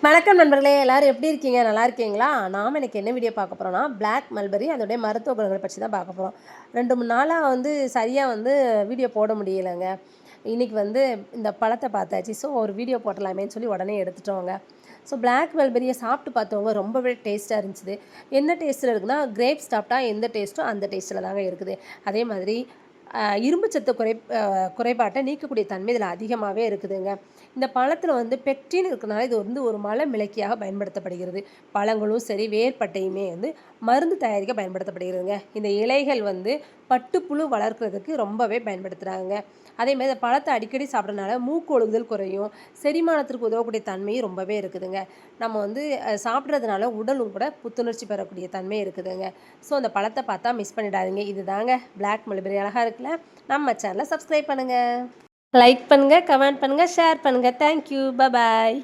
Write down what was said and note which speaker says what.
Speaker 1: வணக்கம் நண்பர்களே, எல்லாரும் எப்படி இருக்கீங்க? நல்லா இருக்கீங்களா? நாம இன்னைக்கு என்ன வீடியோ பார்க்க போறோம்னா, பிளாக் மல்பெர்ரி அதோடைய மருத்துவ குணங்கள பத்தி தான் பார்க்க போறோம். 2, 3 நாளா சரியா வீடியோ போட முடியலங்க. இன்னைக்கு இந்த பழத்த பார்த்தாச்சு. ஒரு வீடியோ போடலாமேன்னு சொல்லி உடனே எடுத்துட்டோங்க. பிளாக் மல்பெர்ரிய சாப்பிட்டு பார்த்தவங்க ரொம்பவே டேஸ்ட்டா இருந்துச்சு. என்ன டேஸ்ட்ல இருக்குன்னா, கிரேப்ஸ் சாப்பிட்டா எந்த டேஸ்ட்டோ அந்த டேஸ்ட்ல தாங்க இருக்குது. அதே மாதிரி இரும்பு சத்து குறைபாட்டை நீக்கக்கூடிய தன்மை இதில அதிகமாவே இருக்குதுங்க. இந்த பழத்தில பெக்டின் இருக்கனால இது ஒரு மலமிளக்கியாக பயன்படுத்தப்படுகிறது. பழங்களும் சரி, வேர்ப்பட்டையுமே மருந்து தயாரிக்க பயன்படுத்தப்படுகிறதுங்க. இந்த இலைகள் பட்டுப்புழு வளர்க்கிறதுக்கு ரொம்பவே பயன்படுத்துறாங்கங்க. அதேமாதிரி இந்த பழத்த அடிக்கடி சாப்பிட்றனால மூக்கு ஒழுகுதல் குறையும். செரிமானத்திற்கு உதவக்கூடிய தன்மையும் ரொம்பவே இருக்குதுங்க. நம்ம சாப்பிட்றதுனால உடலும் கூட புத்துணர்ச்சி பெறக்கூடிய தன்மை இருக்குதுங்க. அந்த பழத்த பார்த்தா மிஸ் பண்ணிடாதீங்க. இதுதாங்க பிளாக் மல்பெர்ரி அழகா இருக்குல்ல. நம்ம சேனலை சப்ஸ்கிரைப் பண்ணுங்க. லைக் பண்ணுங்க, கமெண்ட் பண்ணுங்க, ஷேர் பண்ணுங்க. Thank you. பாய்.